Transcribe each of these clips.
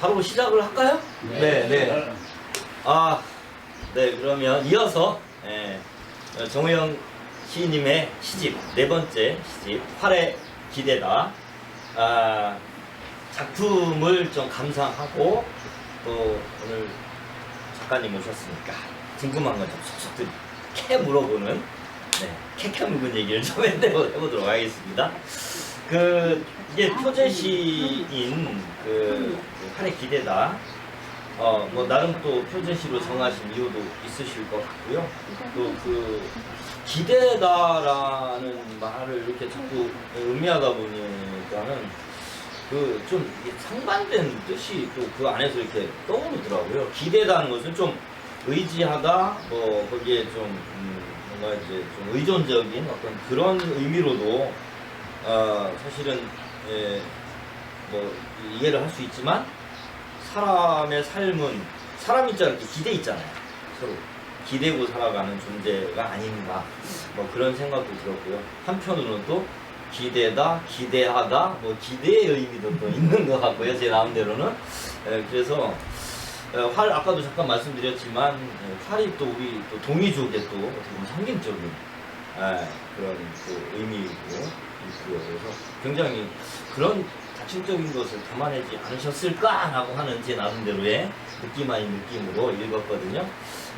바로 시작을 할까요? 네, 네. 아, 네, 그러면 이어서 정우영 시인님의 시집, 네 번째 시집, 활의 기대다. 작품을 좀 감상하고 또 오늘 작가님 오셨으니까 궁금한 건 좀 속속들이 캐 물어보는 캐캐 묵은 얘기를 좀 해보도록 하겠습니다. 이게 표제시인 활의 기대다. 뭐 나름 또 표제시로 정하신 이유도 있으실 것 같고요. 또 기대다라는 말을 이렇게 자꾸 의미하다 보니까는 좀 상반된 뜻이 또 그 안에서 이렇게 떠오르더라고요. 기대다는 것은 좀 의지하다, 뭐 거기에 좀 뭔가 이제 좀 의존적인 어떤 그런 의미로도 사실은 뭐 이해를 할 수 있지만 사람의 삶은 사람이 이렇게 기대 있잖아요. 서로 기대고 살아가는 존재가 아닌가 뭐 그런 생각도 들었고요. 한편으로는 또 기대다, 기대하다, 뭐 기대의 의미도 또 있는 것 같고요. 제 나름대로는. 그래서 활 아까도 잠깐 말씀드렸지만 활이 또 우리 또 동이족의 또 어떻게 상징적인 그런 또 의미이고 있고요. 그래서 굉장히 그런 자충적인 것을 담아내지 않으셨을까라고 하는 제 나름대로의 느낌 아닌 느낌으로 읽었거든요.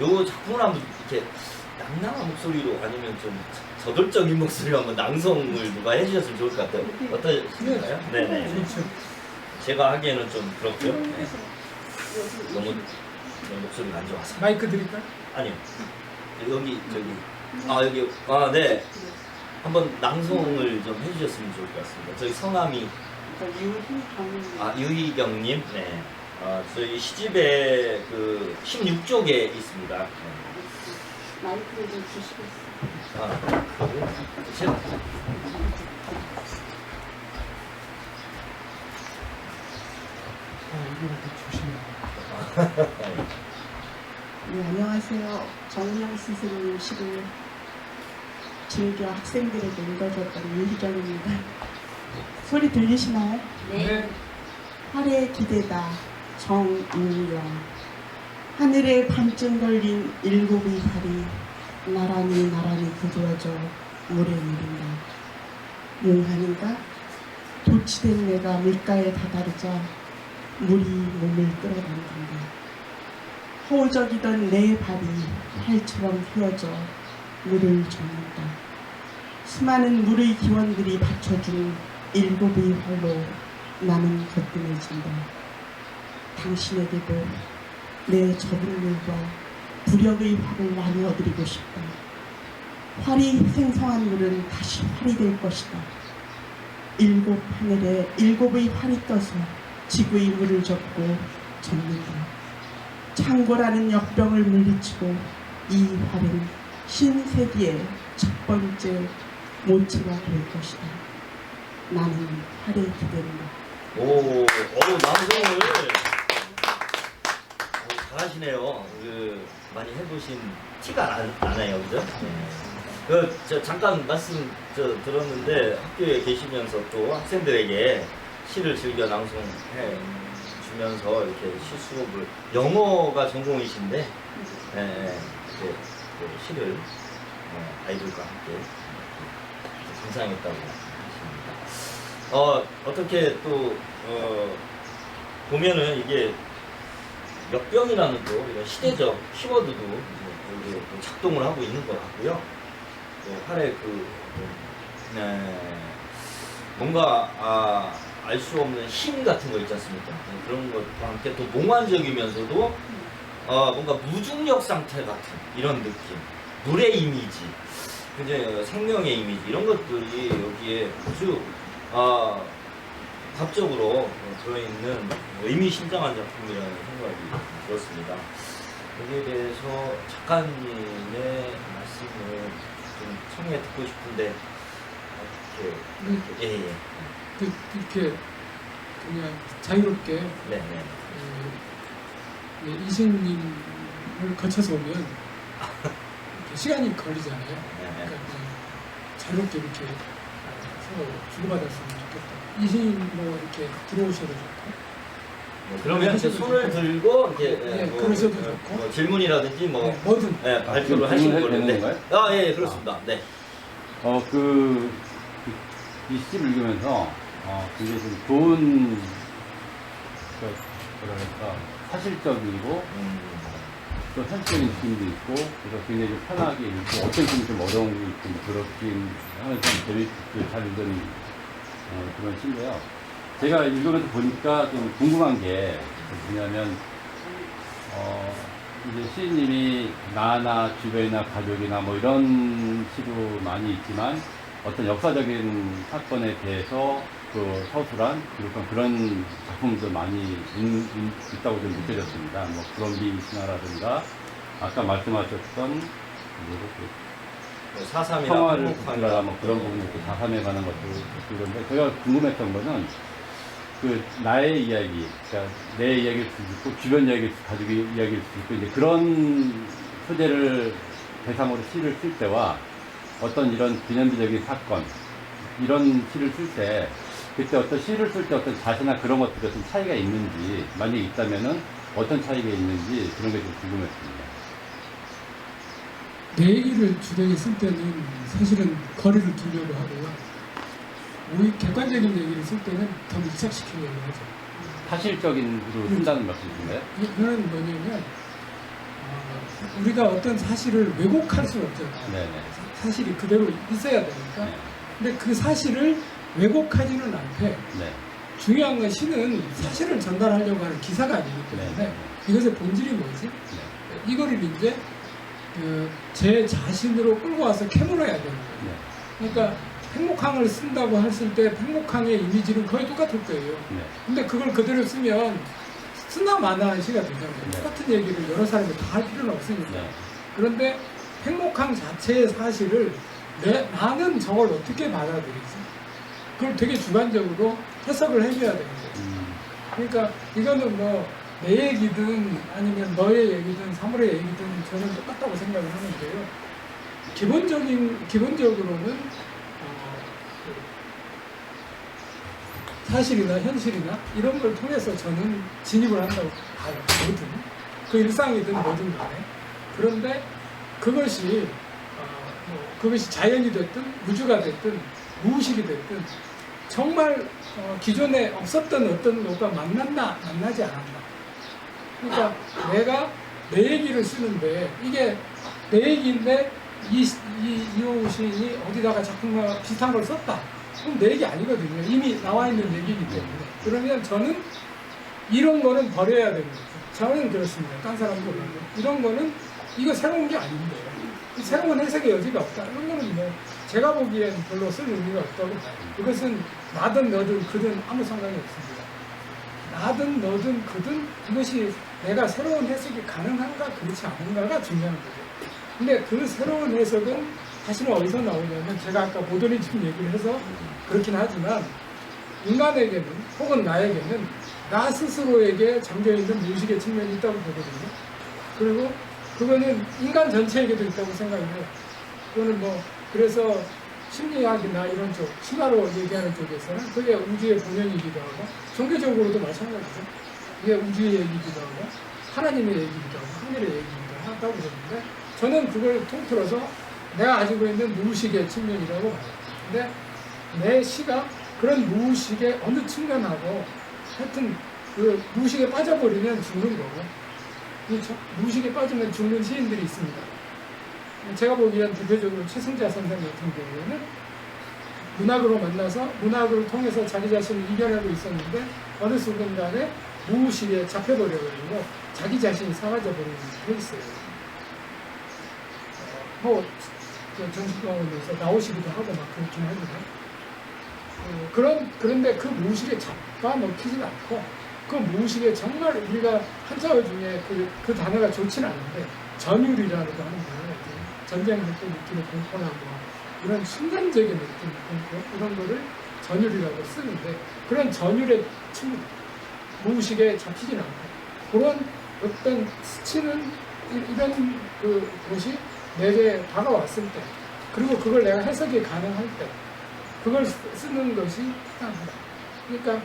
요 작품을 한번 이렇게 낭낭한 목소리로 아니면 좀 저돌적인 목소리로 한번 낭송을 누가 해주셨으면 좋을 것 같아요. 어떠신가요? 네네. 제가 하기에는 좀 그렇고요. 네. 너무 목소리가 안 좋아서. 마이크 드릴까요? 아니요. 여기 여기 네. 한번 낭송을 좀 해주셨으면 좋을 것 같습니다. 저희 성함이 유희경님. 네. 저희 시집에 16쪽에 있습니다. 네. 마이크를 좀 주시겠어요? 제가 이거부터 조심해요. 네, 안녕하세요. 정우영 선생님 시를 즐겨 학생들에게 읽어줬던 유희경입니다. 소리 들리시나요? 네. 활의 기대다. 정우영. 하늘에 반쯤 걸린 일곱의 달이 나란히 부두어져 모래 내린다. 몽하는가? 도치된 내가 물가에 다다르자 물이 몸을 끌어당긴다. 허우적이던 내 발이 활처럼 휘어져 물을 젓는다. 수많은 물의 기원들이 받쳐준 일곱의 활로 나는 거뜬해진다. 당신에게도 내 적은 물과 부력의 활을 나누어드리고 싶다. 활이 생성한 물은 다시 활이 될 것이다. 일곱 하늘에 일곱의 활이 떠서 지구의 물을 젓고 젓는다. 창고라는 역병을 물리치고 이 활은 신세기의 첫 번째 모체가 될 것이다. 나는 활에 기댄다. 방송을 잘하시네요. 많이 해보신 티가 나네요, 그죠? 저 잠깐 말씀 들었는데 학교에 계시면서 또 학생들에게 시를 즐겨 낭송해 주면서 이렇게 시 수업을 영어가 전공이신데 시를 아이들과 함께 감상했다고 하십니다. 어떻게 또 보면은 이게 역병이라는 또 이런 시대적 키워드도 이제 작동을 하고 있는 것 같고요. 또 활의 뭔가 알 수 없는 힘 같은 거 있지 않습니까? 그런 것과 함께 또 몽환적이면서도 뭔가 무중력 상태 같은 이런 느낌, 물의 이미지, 굉장히 생명의 이미지 이런 것들이 여기에 아주 답적으로 들어있는 의미심장한 작품이라는 생각이 들었습니다. 여기에 대해서 작가님의 말씀을 좀 청해 듣고 싶은데 어떻게 이렇게 그냥 자유롭게 이승님을 거쳐서 오면 이렇게 시간이 걸리잖아요. 그러니까 자유롭게 이렇게 서로 주고받았으면 좋겠다. 이승님 뭐 이렇게 들어오셔도 좋고 그러면 이제 손을 들고 이렇게 예, 그러셔도 좋고. 뭐 질문이라든지 뭐 네, 뭐든. 발표를 하시는 질문해도 되는 건데. 건가요? 예, 그렇습니다. 네. 이 시를 읽으면서, 굉장히 좀 좋은, 뭐랄까, 사실적이고, 또 현실적인 느낌도 있고, 그래서 굉장히 좀 편하게 읽고, 어떤 점이 좀 어려운 게 있고, 그렇긴 하는 좀 재밌게 잘 읽은 그런 시인데요. 제가 읽으면서 보니까 좀 궁금한 게 뭐냐면, 이제 시인님이 나나 주변이나 가족이나 뭐 이런 시도 많이 있지만 어떤 역사적인 사건에 대해서 그 서술한 기록한 그런 작품도 많이 있다고 좀 느껴졌습니다. 뭐 브롬비 신화라든가 아까 말씀하셨던 4.3이나 평화를 지키라 뭐 그런 부분이 있고 4.3에 관한 것도 그런데 제가 궁금했던 거는 그 나의 이야기, 그러니까 내 이야기일 수도 있고 주변 이야기일 수도 가족 이야기일 수도 있고 이제 그런 소재를 대상으로 시를 쓸 때와 어떤 이런 기념비적인 사건 이런 시를 쓸 때 그때 어떤 시를 쓸 때 어떤 자세나 그런 것들이 좀 차이가 있는지 만약에 있다면은 어떤 차이가 있는지 그런 게 좀 궁금했습니다. 내 얘기를 주되게 쓸 때는 사실은 거리를 두려고 하고요. 오히려 객관적인 얘기를 쓸 때는 더 밀착시키려고 하죠. 사실적인으로 쓴다는 말씀이신가요? 이거는 뭐냐면 우리가 어떤 사실을 왜곡할 수 없잖아요. 네네. 사실이 그대로 있어야 되니까. 네. 근데 그 사실을 왜곡하지는 않되 네. 중요한 건 시는 사실을 전달하려고 하는 기사가 아니기 때문에 네. 이것의 본질이 뭐지? 네. 이거를 이제 제 자신으로 끌고 와서 캐물어야 되는 거예요. 네. 그러니까 팽목항을 쓴다고 했을 때 팽목항의 이미지는 거의 똑같을 거예요. 네. 근데 그걸 그대로 쓰면 쓰나 마나한 시가 되잖아요. 네. 똑같은 얘기를 여러 사람이 다 할 필요는 없으니까. 네. 그런데 팽목항 자체의 사실을 나는 저걸 어떻게 받아들이지? 그걸 되게 주관적으로 해석을 해줘야 되는 거예요. 그러니까 이거는 뭐 내 얘기든 아니면 너의 얘기든 사물의 얘기든 저는 똑같다고 생각을 하는데요. 기본적으로는 사실이나 현실이나 이런 걸 통해서 저는 진입을 한다고 봐요. 뭐든 그 일상이든 뭐든 간에. 그런데 그것이 그것이 자연이 됐든 우주가 됐든 무의식이 됐든 정말 기존에 없었던 어떤 뭐가 만나지 않았나. 그러니까 내가 내 얘기를 쓰는데 이게 내 얘기인데 이호우 시인이 어디다가 작품과 비슷한 걸 썼다. 그럼 내 얘기 아니거든요. 이미 나와 있는 얘기이기 때문에. 그러면 저는 이런 거는 버려야 되는 거죠. 저는 그렇습니다. 딴 사람도 그런데 이런 거는 이거 새로운 게 아닌데 새로운 해석의 여지가 없다. 이런 거는 뭐 제가 보기엔 별로 쓸 의미가 없다고 봐요. 이것은 나든 너든 그든 아무 상관이 없습니다. 나든 너든 그든 이것이 내가 새로운 해석이 가능한가 그렇지 않은가가 중요한 거죠. 근데 그 새로운 해석은 사실은 어디서 나오냐면 제가 아까 모더니즘 얘기를 해서 그렇긴 하지만 인간에게는 혹은 나에게는 나 스스로에게 잠겨있는 무의식의 측면이 있다고 보거든요. 그리고 그거는 인간 전체에게도 있다고 생각해요. 그거는 뭐 그래서 심리학이나 이런 쪽, 신화로 얘기하는 쪽에서는 그게 우주의 본연이기도 하고 종교적으로도 마찬가지죠. 이게 우주의 얘기이기도 하고 하나님의 얘기이기도 하고 하늘의 얘기이기도 하다고 보는데 저는 그걸 통틀어서 내가 가지고 있는 무의식의 측면이라고 봐요. 근데 내 시가 그런 무의식의 어느 측면하고 하여튼 그 무의식에 빠져버리면 죽는 거고 그렇죠? 무의식에 빠지면 죽는 시인들이 있습니다. 제가 보기엔 대표적으로 최승자 선생 같은 경우에는 문학으로 만나서 문학을 통해서 자기 자신을 이겨내고 있었는데 어느 순간에 무의식에 잡혀버려가지고 자기 자신이 사라져버리는 게 있어요. 뭐 정신병원에서 나오시기도 하고 막 그렇긴 하지만 그런데 그 무의식에 잡아먹히진 않고 그 무의식에 정말 우리가 한자어 중에 그 단어가 좋진 않은데 전율이라고 하는 단어가 있어요. 전쟁 때 느끼는 공포나 뭐 이런 순간적인 느낌, 공포 이런 거를 전율이라고 쓰는데 그런 전율의 무의식에 잡히진 않고 그런 어떤 스치는 이런 것이 내게 다가왔을 때 그리고 그걸 내가 해석이 가능할 때 그걸 쓰는 것이 합당하다. 그러니까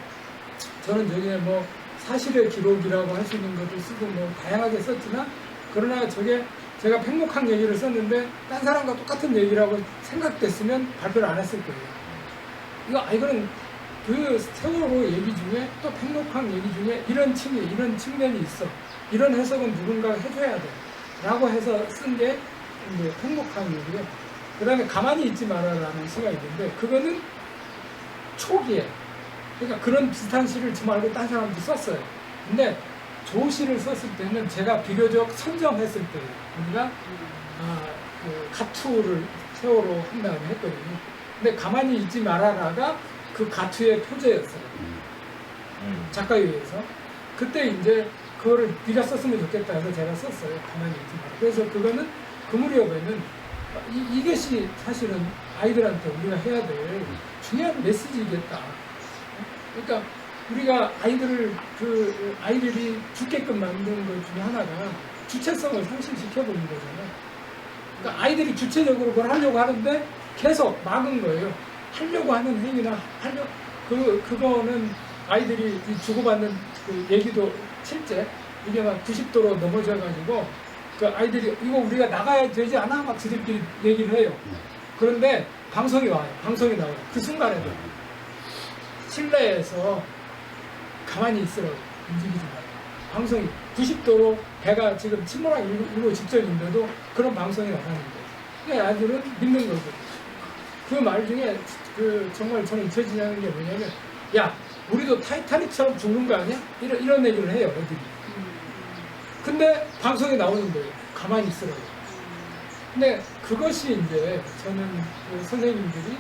저는 저기 뭐 사실의 기록이라고 할 수 있는 것을 쓰고 뭐 다양하게 썼지만 그러나 저게 제가 팽목항 얘기를 썼는데 딴 사람과 똑같은 얘기라고 생각됐으면 발표를 안 했을 거예요. 이거는 그 세월호 얘기 중에 또 팽목항 얘기 중에 이런 측면이 있어. 이런 해석은 누군가가 해줘야 돼. 라고 해서 쓴 게 이제 팽목항 얘기예요. 그 다음에 가만히 있지 마라라는 시가 있는데 그거는 초기에 그러니까 그런 비슷한 시를 저 말고 딴 사람도 썼어요. 근데 조 시를 썼을 때는 제가 비교적 선정했을 때 우리가 그 가투를 세월호 한 다음에 했거든요. 근데 가만히 있지 말아라가 그 가투의 표제였어요. 작가에 의해서. 그때 이제 그거를 네가 썼으면 좋겠다 해서 제가 썼어요. 가만히 있지 마라. 그래서 그거는 그 무렵에는 이것이 사실은 아이들한테 우리가 해야 될 중요한 메시지겠다. 그러니까 우리가 아이들이 죽게끔 만드는 것 중에 하나가 주체성을 상실시켜 버린 거잖아요. 그러니까 아이들이 주체적으로 그걸 하려고 하는데 계속 막은 거예요. 하려고 하는 행위나 그거는 아이들이 주고받는 그 얘기도 실제 이게 막 90도로 넘어져가지고 그 아이들이 이거 우리가 나가야 되지 않아? 막 지들끼리 얘기를 해요. 그런데 방송이 와요. 방송이 나와요. 그 순간에도 실내에서 가만히 있으라고 움직이지 마요. 방송이 90도로 배가 지금 침몰하기 일보 직전인데도 그런 방송이 나가는 거예요. 그러니까 아이들은 믿는 거죠. 그 말 중에 정말 저는 잊혀지지 않는 게 뭐냐면 야 우리도 타이타닉처럼 죽는 거 아니야? 이런 얘기를 해요 애들이. 근데 방송에 나오는 거예요. 가만히 있으라고. 근데 그것이 이제 저는 그 선생님들이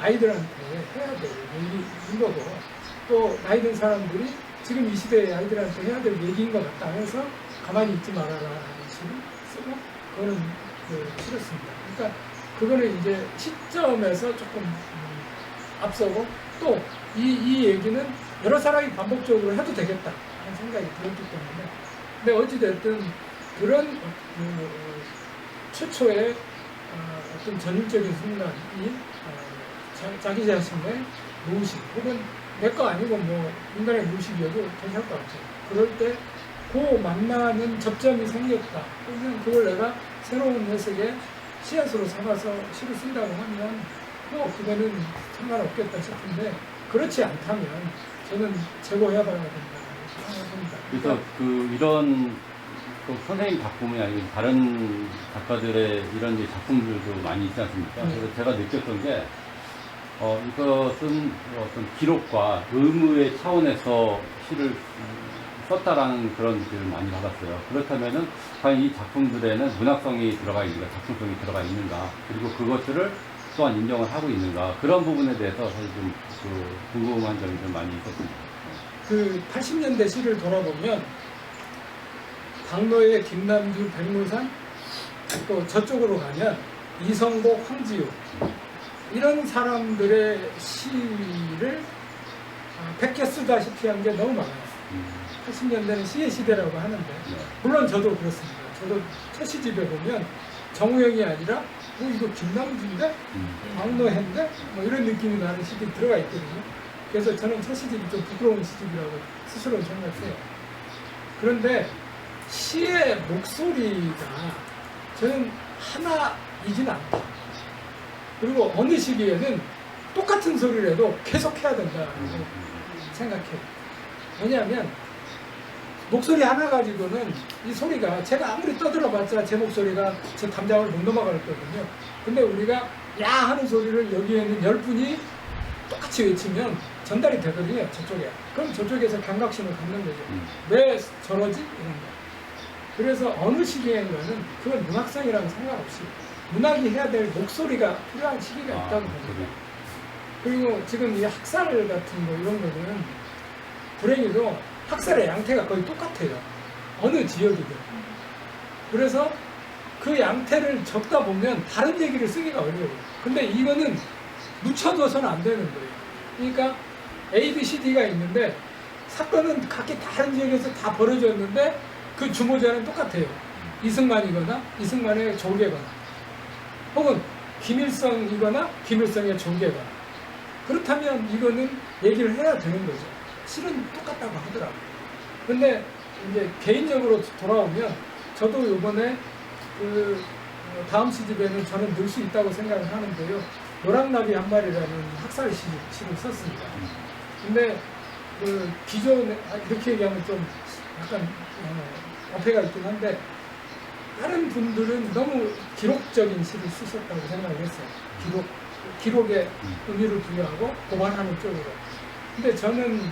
아이들한테 해야 될 얘기인 거고 또 나이 든 사람들이 지금 이 시대의 아이들한테 해야 될 얘기인 것 같다 해서 가만히 있지 말아라라는 식으로 쓰고 그거는 싫었습니다. 그러니까 그거는 이제 시점에서 조금 앞서고 또 이 얘기는 여러 사람이 반복적으로 해도 되겠다 하는 생각이 들었기 때문에 근데 어찌됐든 그런 최초의 어떤 전율적인 순간이 자기 자신의 무의식 혹은 내 거 아니고 뭐 인간의 무의식이어도 괜찮을 것 같아요. 그럴 때 그 만나는 접점이 생겼다. 그러면 그걸 내가 새로운 해석의 씨앗으로 삼아서 시를 쓴다고 하면 뭐 그거는 상관없겠다 싶은데 그렇지 않다면 저는 제고해봐야 된다고 생각합니다. 그래서 이런 또 선생님 작품이 아니고 다른 작가들의 이런 이제 작품들도 많이 있지 않습니까? 그래서 제가 느꼈던 게 이것은 어떤 기록과 의무의 차원에서 시를 썼다라는 그런 느낌을 많이 받았어요. 그렇다면은 과연 이 작품들에는 문학성이 들어가 있는가, 작품성이 들어가 있는가, 그리고 그것들을 또한 인정을 하고 있는가, 그런 부분에 대해서 사실 좀 궁금한 점이 좀 많이 있었습니다. 그 80년대 시를 돌아보면 당노의 김남주, 백무산 또 저쪽으로 가면 이성복, 황지우 이런 사람들의 시를 베껴 쓰다시피 한 게 너무 많아요. 80년대는 시의 시대라고 하는데 물론 저도 그렇습니다. 저도 첫 시집에 보면 정우영이 아니라 이거 김남주인데? 당노인데? 뭐 이런 느낌이 나는 시집이 들어가 있거든요. 그래서 저는 첫 시집이 좀 부끄러운 시집이라고 스스로 생각해요. 그런데 시의 목소리가 저는 하나이진 않다. 그리고 어느 시기에는 똑같은 소리를 해도 계속 해야 된다고 생각해요. 왜냐하면 목소리 하나 가지고는 이 소리가 제가 아무리 떠들어봤자 제 목소리가 제 담장을 못 넘어가거든요. 근데 우리가 야 하는 소리를 여기에 있는 10분이 똑같이 외치면 전달이 되거든요. 저쪽에. 그럼 저쪽에서 감각심을 갖는 거죠. 왜 저러지? 이런 거. 그래서 어느 시기인가는 그건 문학성이랑 상관없이 문학이 해야 될 목소리가 필요한 시기가 있다고 봅니다. 그리고 지금 이 학살 같은 거 이런 거는 불행히도 학살의 양태가 거의 똑같아요. 어느 지역이든. 그래서 그 양태를 적다 보면 다른 얘기를 쓰기가 어려워요. 근데 이거는 묻혀둬서는 안 되는 거예요. 그러니까 A, B, C, D가 있는데 사건은 각기 다른 지역에서 다 벌어졌는데 그 주모자는 똑같아요. 이승만이거나 이승만의 조계거나 혹은 김일성이거나 김일성의 조계거나 그렇다면 이거는 얘기를 해야 되는 거죠. 실은 똑같다고 하더라고요. 근데 이제 개인적으로 돌아오면 저도 이번에 그 다음 시집에는 저는 넣을 수 있다고 생각을 하는데요. 노랑나비 한 마리라는 학살 시를 썼습니다. 근데 그 기존에 이렇게 얘기하면 좀 약간 어폐가 있긴 한데 다른 분들은 너무 기록적인 시를 쓰셨다고 생각을 했어요. 기록에 의미를 부여하고 고발하는 쪽으로. 근데 저는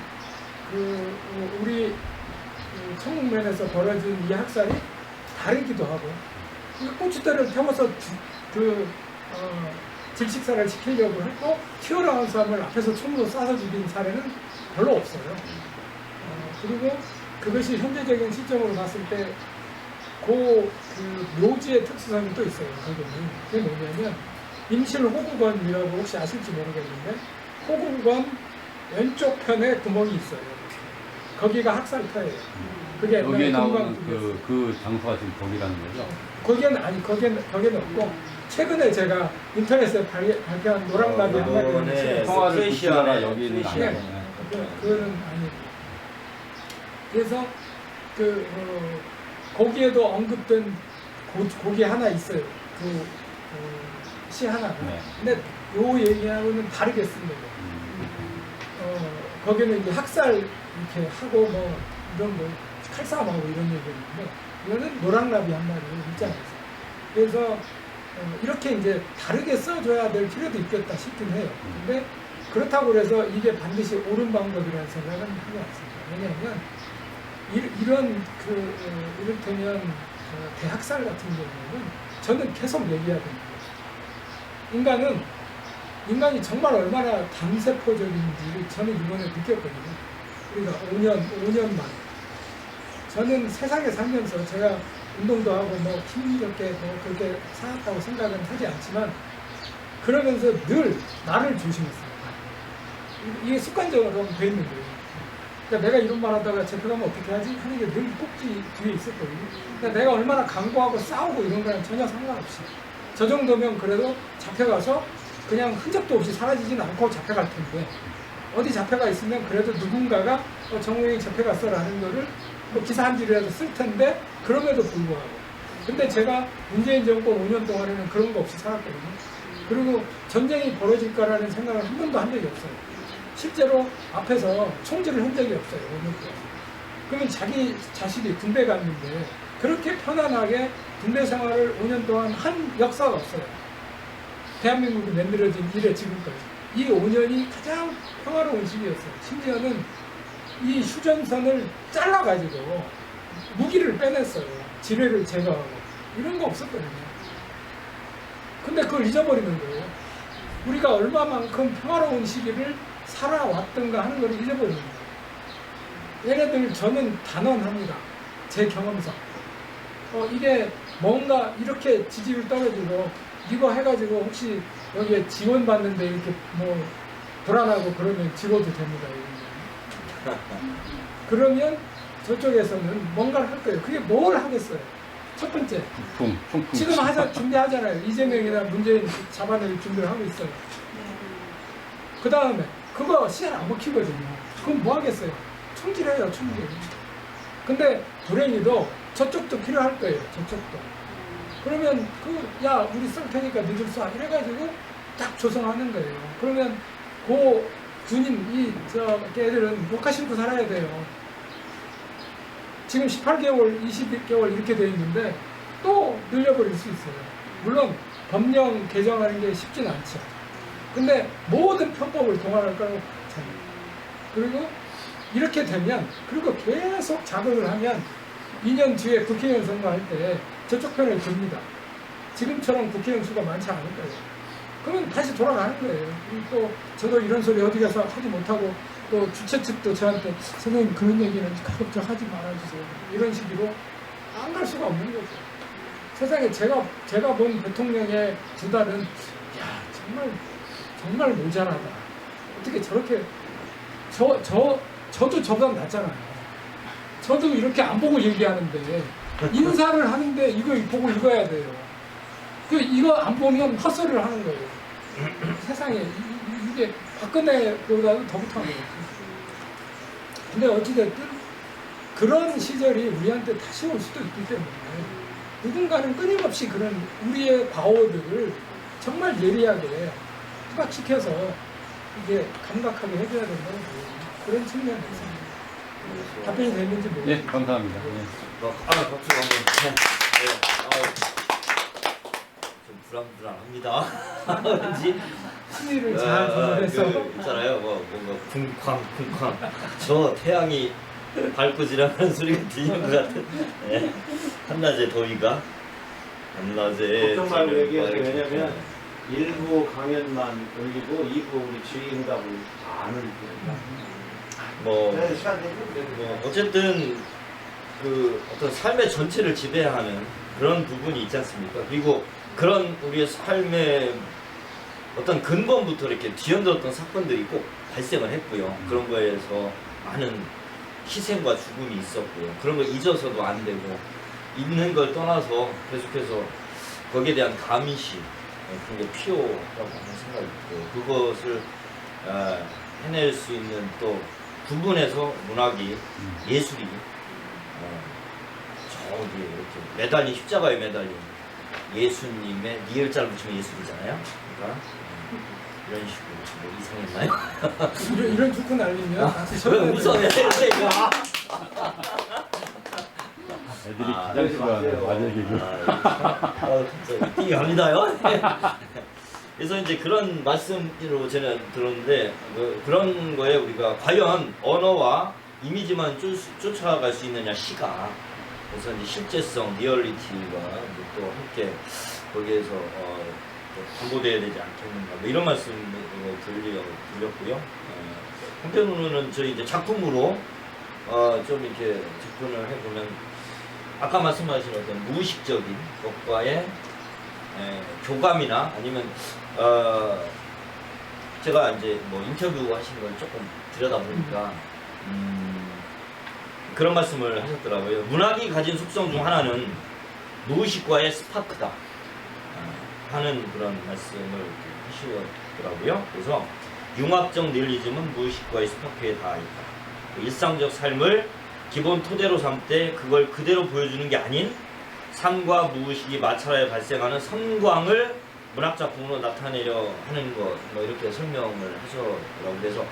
그 우리 청국면에서 벌어진 이 학살이 다르기도 하고, 그러니까 고추대를 태워서 질식사를 시키려고 했고 튀어나온 사람을 앞에서 총으로 쏴서 죽인 사례는 별로 없어요. 그리고 그것이 현재적인 시점으로 봤을 때 그 묘지의 특수성이 또 있어요. 그게 뭐냐면 임실 호국원이라고 혹시 아실지 모르겠는데, 호국원 왼쪽 편에 구멍이 있어요. 거기가 학살터예요. 그게 여기에 나오는 금강국이었어요. 그 장소가 지금 거기라는 거죠? 거기는 없고, 최근에 제가 인터넷에 발표한 노랑나비 한 마리는 평화를 붙이다가 여기는 스페이시아네. 아니에요. 그거는 아니고. 그래서 거기에도 언급된 곡이 하나 있어요. 시 하나가. 네. 근데 요 얘기하고는 다르게 쓴 거예요. 거기는 이제 학살 이렇게 하고 뭐 이런 거 칼싸움하고 이런 얘기였는데, 이거는 노랑나비 한 마리 입장에서. 그래서 이렇게 이제 다르게 써줘야 될 필요도 있겠다 싶긴 해요. 근데 그렇다고 그래서 이게 반드시 옳은 방법이라는 생각은 하지 않습니다. 왜냐하면 이런 이를테면 대학살 같은 경우는 저는 계속 얘기해야 됩니다. 인간이 정말 얼마나 단세포적인지를 저는 이번에 느꼈거든요. 그러니까 5년 만에. 저는 세상에 살면서 제가 운동도 하고 뭐 힘겹게 뭐 그렇게 살았다고 생각은 하지 않지만, 그러면서 늘 나를 조심했어요. 이게 습관적으로 돼 있는 거예요. 그러니까 내가 이런 말 하다가 잡혀가면 어떻게 하지? 하는 게 늘 꼭지 뒤에 있었거든요. 그러니까 내가 얼마나 강구하고 싸우고 이런 거랑 전혀 상관없이 저 정도면 그래도 잡혀가서 그냥 흔적도 없이 사라지진 않고 잡혀갈 텐데, 어디 잡혀가 있으면 그래도 누군가가 정우영이 잡혀갔어라는 거를 뭐 기사 한 줄이라도 쓸 텐데, 그럼에도 불구하고. 근데 제가 문재인 정권 5년 동안에는 그런 거 없이 살았거든요. 그리고 전쟁이 벌어질 거라는 생각을 한 번도 한 적이 없어요. 실제로 앞에서 총질을 한 적이 없어요. 5년 동안. 그러면 자기 자식이 군대 갔는데 그렇게 편안하게 군대 생활을 5년 동안 한 역사가 없어요. 대한민국이 만들어진 이래 지금까지. 이 5년이 가장 평화로운 시기였어요. 심지어는 이 휴전선을 잘라가지고 무기를 빼냈어요. 지뢰를 제거하고. 이런 거 없었거든요. 근데 그걸 잊어버리는 거예요. 우리가 얼마만큼 평화로운 시기를 살아왔던가 하는 걸 잊어버리는 거예요. 얘네들 저는 단언합니다. 제 경험상. 이게 뭔가 이렇게 지지율 떨어지고 이거 해가지고 혹시 여기에 지원받는데 이렇게 뭐 불안하고 그러면 지워도 됩니다. 그러면 저쪽에서는 뭔가를 할 거예요. 그게 뭘 하겠어요? 첫 번째, 총풍. 지금 준비하잖아요. 이재명이나 문재인 잡아낼 준비를 하고 있어요. 그 다음에 그거 시간 안 먹히거든요. 그럼 뭐 하겠어요? 총질해요, 총질. 근데 불행히도 저쪽도 필요할 거예요. 저쪽도. 그러면 야 우리 쓸 테니까 니들 쏴 이래가지고 딱 조성하는 거예요. 그러면 그 군인 걔들은 목화 신고 살아야 돼요. 지금 18개월, 20개월 이렇게 돼 있는데 또 늘려버릴 수 있어요. 물론 법령 개정하는 게 쉽진 않죠. 근데 모든 편법을 동원할 거라고 생각해요. 그리고 이렇게 되면, 그리고 계속 자극을 하면 2년 뒤에 국회의원 선거할 때 저쪽 편을 듭니다. 지금처럼 국회의원 수가 많지 않을 거예요. 그러면 다시 돌아가는 거예요. 또 저도 이런 소리 어디 가서 하지 못하고, 또 주최 측도 저한테 선생님 그런 얘기는 가급적 하지 말아주세요. 이런 식으로 안 갈 수가 없는 거죠. 세상에 제가 본 대통령의 2달은 정말 모자라다. 어떻게 저렇게 저도 저보다 낫잖아요. 저도 이렇게 안 보고 얘기하는데 인사를 하는데 이거 보고 읽어야 돼요. 이거 안 보면 헛소리를 하는 거예요. 세상에 이게 박근혜보다도 더 못한 거예요. 근데 어찌됐든 그런 시절이 우리한테 다시 올 수도 있기 때문에 누군가는 끊임없이 그런 우리의 과오들을 정말 예리하게 부각시켜서 이게 감각하게 해줘야 된다고 보여요. 그런 측면에서 답변이 됐는지 모르겠어요. 예, 감사합니다. 예. 박수 한번. 좀 불안합니다. 왠지 심리를 잘 조절해서 그 있잖아요. 뭐 뭔가 쿵쾅 저 태양이 밝고 지나가는 소리가 들리는 것 같은. 네. 한낮의 더위가 한낮에 걱정 말고 지는 얘기해서 밝은 왜냐면 일부 강연만 올리고 2부 우리 주의응답을 안 올리거든요. 뭐 네, 시간 되고 뭐 어쨌든 그 어떤 삶의 전체를 지배하는 그런 부분이 있지 않습니까? 그리고 그런 우리의 삶의 어떤 근본부터 이렇게 뒤흔들었던 사건들이 꼭 발생을 했고요. 그런 거에서 많은 희생과 죽음이 있었고요. 그런 걸 잊어서도 안 되고 있는 걸 떠나서 계속해서 거기에 대한 감시 그런 게 필요하다고 하는 생각이 있고 그것을 해낼 수 있는 또 부분에서 문학이 예술이 저기 이렇게 매달린 십자가에 매달린 예수님의 니을자를 붙이면 예술이잖아요. 그러니까 이런 식으로 뭐 이상했나요? 이런 축구 날리면 같이 왜 쳐야 웃어내? 이거 애들이 가장 싫어하는 마늘 개그. 진짜 뛰어갑니다요. 그래서 이제 그런 말씀으로 저는 들었는데 그런 거에 우리가 과연 언어와 이미지만 쫓아갈 수 있느냐 시가 그래서 이제 실제성, 리얼리티가 또 함께 거기에서 담보돼야 되지 않겠는가 뭐 이런 말씀 들렸고요. 한편으로는 저희 이제 작품으로 좀 이렇게 접근을 해보면 아까 말씀하신 어떤 무의식적인 것과의 교감이나 아니면 제가 이제 뭐 인터뷰 하신 걸 조금 들여다보니까 그런 말씀을 하셨더라고요. 문학이 가진 속성 중 하나는 무의식과의 스파크다 하는 그런 말씀을 하시더라고요. 그래서 융합적 리얼리즘은 무의식과의 스파크에 닿아 있다. 일상적 삶을 기본 토대로 삼되 그걸 그대로 보여주는 게 아닌 삶과 무의식이 마찰하여 발생하는 선광을 문학작품으로 나타내려 하는 것, 뭐 이렇게 설명을 하셨더라고요. 그래서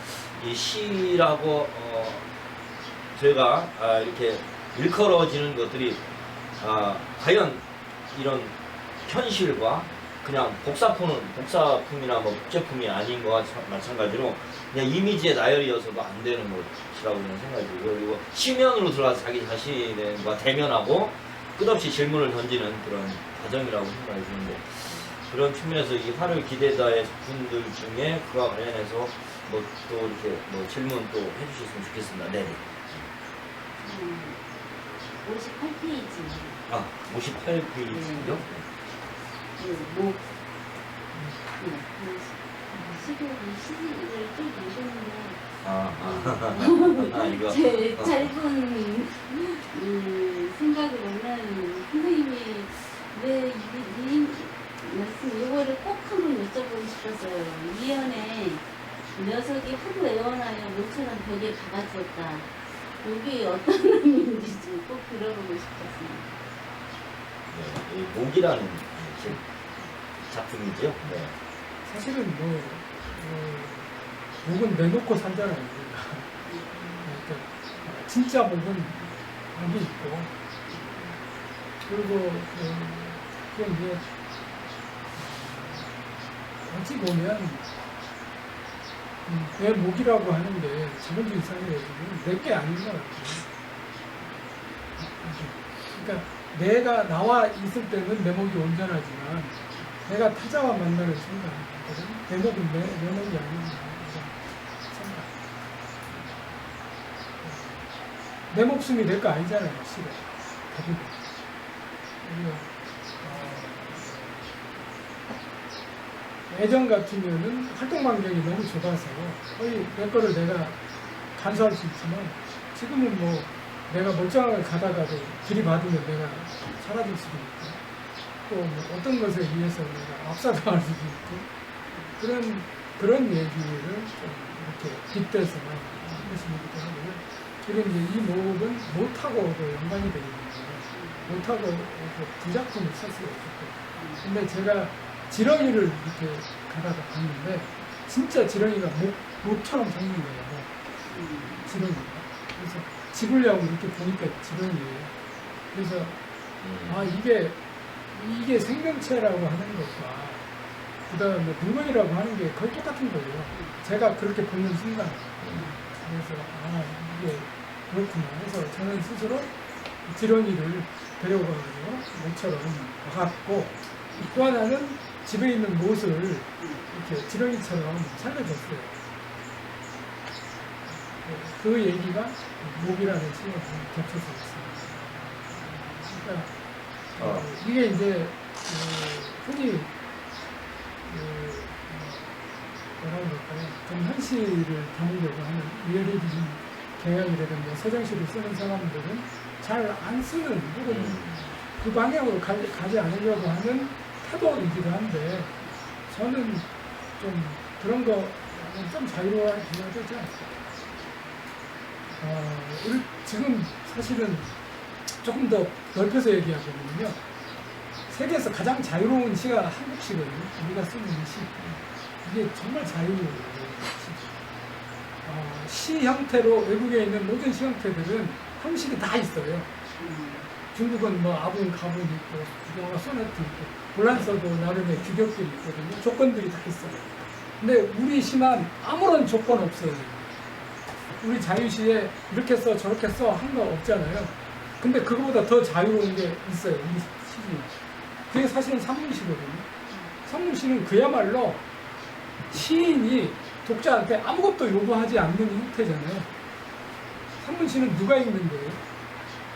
이 시라고 저희가 이렇게 일컬어지는 것들이 과연 이런 현실과 그냥 복사품이나 뭐 복제품이 아닌 것과 마찬가지로 그냥 이미지의 나열이어서도 안 되는 것이라고 저는 생각이 들고요. 그리고 시면으로 들어가서 자기 자신과 대면하고 끝없이 질문을 던지는 그런 과정이라고 생각이 드는데 그런 측면에서 이 화를 기대다의 작품들 중에 그와 관련해서 뭐 또 이렇게 뭐 질문 또 해주셨으면 좋겠습니다. 네. 58페이지. 58페이지요? 목. 시국이 시집을 좀 보셨는데. 이거. 제 짧은 생각으로는 선생님이 왜 이 말씀 이거를 꼭 한번 여쭤보고 싶었어요. 이연의 녀석이 하도 애원하여 모처럼 벽에 박아졌다. 여기 어떤 의미인지 좀 꼭 들어보고 싶었습니다. 네, 이 목이라는 작품이죠. 네. 사실은 목은 내놓고 살잖아요. 그러니까 진짜 목은 목이 있고 그리고 그게 이제 어찌 보면 내 목이라고 하는 게 자본주의 사회에 내게 아닌 것 같아요. 그러니까 내가 나와 있을 때는 내 목이 온전하지만 내가 타자와 만나는 순간 내 목은 내 목이 아니구나 생각. 내 목숨이 내 거 아니잖아요, 실은. 대부분. 그리고 예전 같으면은 활동 반경이 너무 좁아서 거의 내 거를 내가 간수할 수 있지만 지금은 뭐 내가 멀쩡하게 가다가도 들이받으면 내가 사라질 수도 있고 또 뭐 어떤 것에 의해서 내가 압사당할 수도 있고 그런 얘기를 좀 이렇게 빗대서 하시기도 하고요. 이런 이제 이 목은 못하고도 연관이 되거든요. 못하고 두 작품을 썼어요. 근데 제가 지렁이를 이렇게 가다가 봤는데 진짜 지렁이가 못처럼 생긴 거예요. 지렁이가. 그래서 집으려고 이렇게 보니까 지렁이에요. 그래서 아 이게 생명체라고 하는 것과 그다음에 물건이라고 하는 게 거의 똑같은 거예요. 제가 그렇게 보는 순간. 그래서 아 이게 그렇구나 해서 저는 스스로 지렁이를 데려가가지고 모처럼 와갖고 또 하나는 집에 있는 못을 이렇게 지렁이처럼 살려줬어요. 그 얘기가 목이라는 시에 겹쳐서 있습니다. 그러니까 이게 이제 흔히 뭐라고 할까요? 좀 현실을 담으려고 하는 리얼리즘 경향이라든가 서정시를 쓰는 사람들은 잘 안 쓰는 혹은 그 방향으로 가지 않으려고 하는 태도이기도 한데 저는 좀 그런 거 좀 자유로워야 되지 않을까. 우리 지금 사실은 조금 더 넓혀서 얘기하자면요. 세계에서 가장 자유로운 시가 한국 시거든요. 우리가 쓰는 시. 이게 정말 자유로워요. 시 형태로 외국에 있는 모든 시 형태들은 형식이 다 있어요. 중국은 뭐 아분, 가분 있고, 영화 소네트 있고, 불란서도 나름의 규격들이 있거든요. 조건들이 다 있어요. 근데 우리 시만 아무런 조건 없어요. 우리 자유시에 이렇게 써 저렇게 써 한 거 없잖아요. 근데 그거보다 더 자유로운 게 있어요. 우리 시지. 그게 사실은 산문시거든요. 산문시는 그야말로 시인이 독자한테 아무것도 요구하지 않는 형태잖아요. 산문시는 누가 읽는 거예요?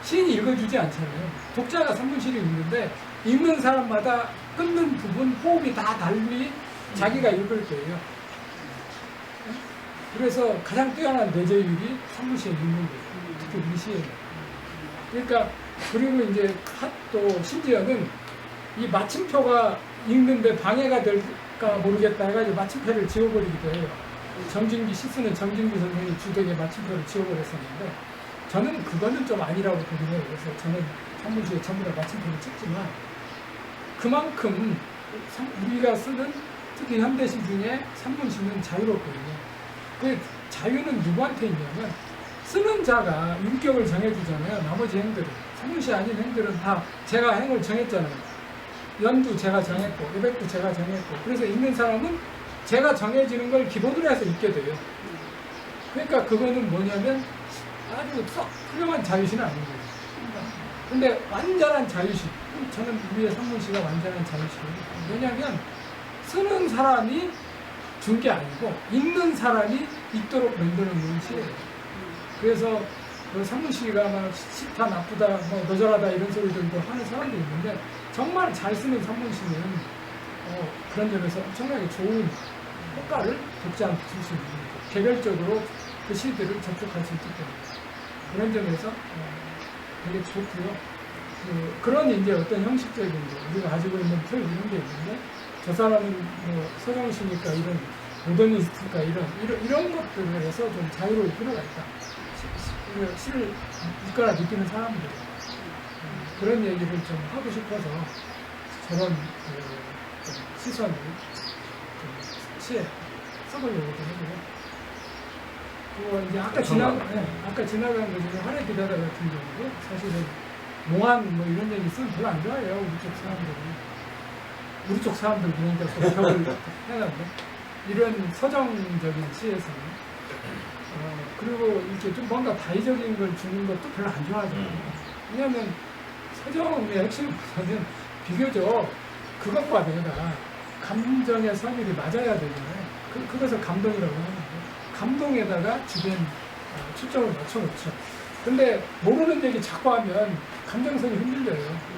시인이 읽어주지 않잖아요. 독자가 산문시를 읽는데 읽는 사람마다 끊는 부분, 호흡이 다 달리 자기가 읽을 거예요. 그래서 가장 뛰어난 내재율이 산문시에 있는 거예요. 특히 우리 시에는. 그러니까 그리고 이제 또 심지어는 이 마침표가 읽는데 방해가 될까 모르겠다 해가지고 마침표를 지워버리기도 해요. 정진기 시 쓰는 정진기 선생님이 주되게 마침표를 지워버렸었는데 저는 그거는 좀 아니라고 보긴 해요. 그래서 저는 산문시에 전부 다 마침표를 찍지만 그만큼 우리가 쓰는 특히 현대시 중에 산문시는 자유롭거든요. 그 자유는 누구한테 있냐면 쓰는 자가 윤격을 정해주잖아요. 나머지 행들은. 산문시 아닌 행들은 다 제가 행을 정했잖아요. 연도 제가 정했고 예백도 제가 정했고 그래서 읽는 사람은 제가 정해지는 걸 기본으로 해서 읽게 돼요. 그러니까 그거는 뭐냐면 아주 썩 훌륭한 자유시는 아닌 거예요. 근데 완전한 자유시. 저는 우리의 산문시가 완전한 자유시거든요. 왜냐하면 쓰는 사람이 준 게 아니고 읽는 사람이 읽도록 만드는 시예요. 그래서 그 산문시가 막 싫다 나쁘다 뭐 너절하다 이런 소리들도 하는 사람도 있는데 정말 잘 쓰는 산문시는 그런 점에서 엄청나게 좋은 효과를 독자한테 줄 수 있는 거죠. 개별적으로 그 시들을 접촉할 수 있기 때문에 그런 점에서 되게 좋고요. 그런 이제 어떤 형식적인 거 우리가 가지고 있는 틀 이런 게 있는데 저 사람은 뭐 서정시니까 이런 모더니스트니까 이런 것들에서 좀 자유로울 필요가 있다. 시를 읽거나 느끼는 사람들이 그런 얘기를 좀 하고 싶어서 저런 시선을 시에 써보려고 해요. 그리고 이제 아까 지나간 거 중에 화래 기다다 같은 경우도 사실은 몽환 뭐 이런 얘기 쓰면 별로 안 좋아해요. 우리 쪽 사람들은. 우리 쪽 사람들 보니까 또 벽을 해놨네. 이런 서정적인 시에서는 그리고 이렇게 좀 뭔가 다의적인 걸 주는 것도 별로 안 좋아하잖아요. 왜냐하면 서정의 핵심보다는 비교적 그것과 내가 감정의 성질이 맞아야 되잖아요. 그것을 감동이라고 하는데 감동에다가 주된 초점을 맞춰놓죠. 근데 모르는 얘기 자꾸 하면 감정선이 흔들려요.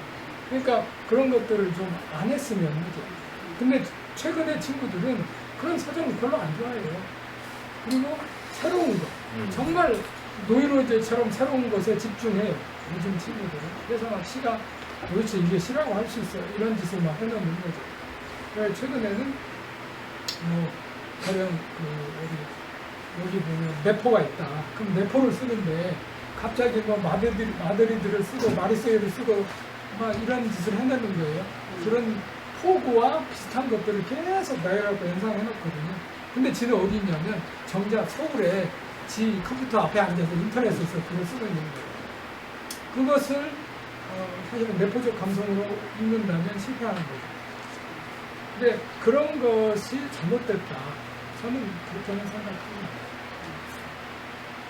그러니까 그런 것들을 좀 안 했으면 하죠. 근데 최근에 친구들은 그런 서정을 별로 안 좋아해요. 그리고 새로운 것, 정말 노이로제처럼 새로운 것에 집중해요. 요즘 친구들은. 그래서 막 시가 도대체 이게 시라고 할 수 있어요. 이런 짓을 막 해놓는 거죠. 그래서 최근에는 뭐 가령 여기 보면 내포가 있다. 그럼 내포를 쓰는데 갑자기 뭐 마드리드를 쓰고 마르세유를 쓰고 막 이런 짓을 해내는 거예요. 그런 포구와 비슷한 것들을 계속 나열하고 연상해놓거든요. 근데 지는 어디 있냐면 정작 서울에 지 컴퓨터 앞에 앉아서 인터넷에서 그걸 쓰고 있는 거예요. 그것을 사실은 내포적 감성으로 읽는다면 실패하는 거죠. 근데 그런 것이 잘못됐다. 저는 그렇게는 생각합니다.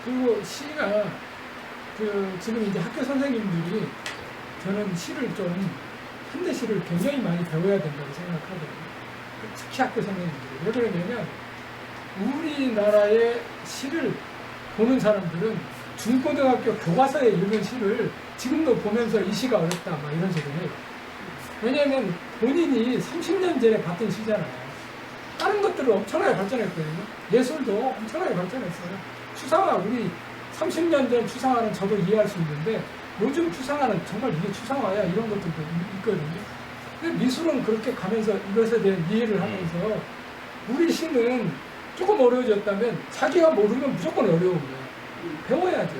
그리고 시가 지금 이제 학교 선생님들이 저는 시를 좀 현대시를 굉장히 많이 배워야 된다고 생각하거든요. 특히 학교 선생님들이. 왜 그러냐면 우리나라의 시를 보는 사람들은 중고등학교 교과서에 읽은 시를 지금도 보면서 이 시가 어렵다 막 이런 소리를 해요. 왜냐하면 본인이 30년 전에 봤던 시잖아요. 다른 것들을 엄청나게 발전했거든요. 예술도 엄청나게 발전했어요. 추상화, 우리 30년 전 추상화는 저도 이해할 수 있는데 요즘 추상화는 정말 이게 추상화야 이런 것들도 있거든요. 근데 미술은 그렇게 가면서 이것에 대한 이해를 하면서 우리 시는 조금 어려워졌다면 자기가 모르면 무조건 어려운 거예요. 배워야죠.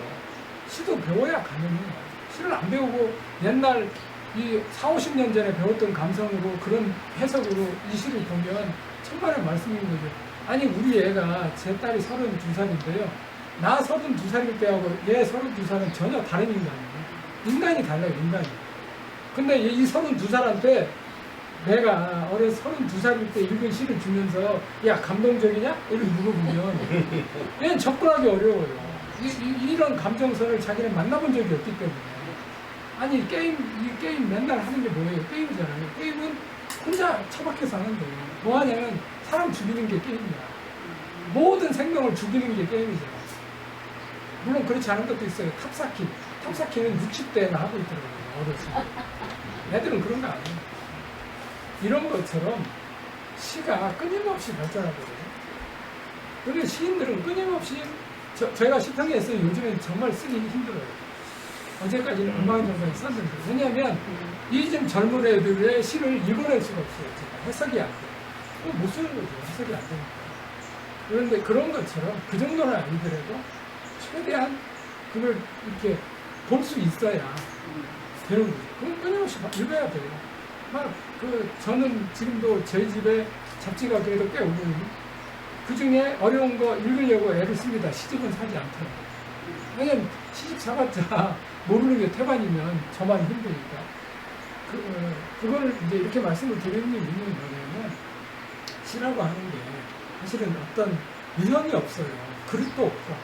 시도 배워야 가능해요. 시를 안 배우고 옛날 이 40~50년 전에 배웠던 감성으로 그런 해석으로 이 시를 보면 천만의 말씀인 거죠. 아니 우리 애가 제 딸이 32살인데요. 나 32살일 때하고 얘 32살은 전혀 다른 인간이에요. 인간이 달라요. 인간이. 근데 이 32살한테 내가 어린 32살일 때 읽은 시를 주면서 야 감동적이냐? 이렇게 물어보면 얘는 접근하기 어려워요. 이런 감정선을 자기는 만나본 적이 없기 때문에. 아니 이 게임 맨날 하는 게 뭐예요? 게임이잖아요. 게임은 혼자 처박혀서 하는 거예요. 뭐 하냐면 사람 죽이는 게 게임이야. 모든 생명을 죽이는 게 게임이잖아. 물론 그렇지 않은 것도 있어요. 탑쌓기. 탑쌓기는 60대나 하고 있더라고요. 어렸을 때. 애들은 그런 거 아니에요. 이런 것처럼 시가 끊임없이 발전하거든요. 그런데 시인들은 끊임없이 저희가 시평에 있어요. 요즘엔 정말 쓰기 힘들어요. 어제까지는 얼마나 정도 썼는데. 왜냐하면 요즘 젊은 애들의 시를 읽어낼 수가 없어요. 해석이 안 돼요. 못 쓰는 거죠. 해석이 안 되니까. 그런데 그런 것처럼 그 정도는 아니더라도 최대한 그걸 이렇게 볼 수 있어야 되는 거죠. 그럼 끊임없이 읽어야 돼요. 저는 지금도 저희 집에 잡지가 그래도 꽤 오거든요. 그 중에 어려운 거 읽으려고 애를 씁니다. 시집은 사지 않더라고요. 왜냐면 시집 사봤자 모르는 게 태반이면 저만 힘드니까. 그거를 이제 이렇게 말씀을 드리는 이유는 뭐냐면 시라고 하는 게 사실은 어떤 유형이 없어요. 그릇도 없고.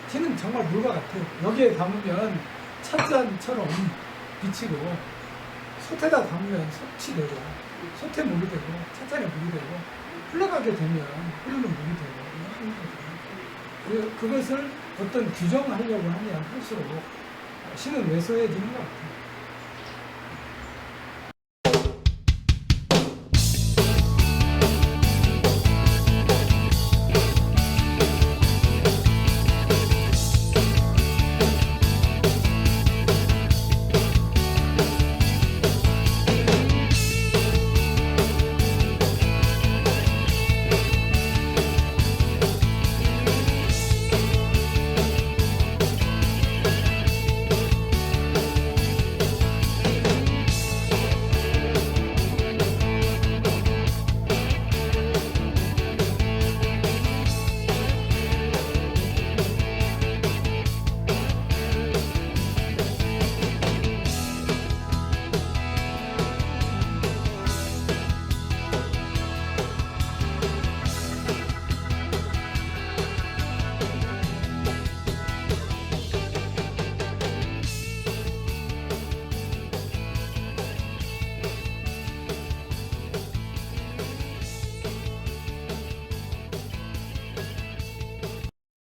시는 정말 물과 같아요. 여기에 담으면 찻잔처럼 비치고 솥에다 담으면 솥이 되고 솥에 물이 되고 찻잔에 물이 되고 흘러가게 되면 흐르는 물이 되고 그것을 어떤 규정하려고 하면 할수록 시는 왜소해지는 것 같아요.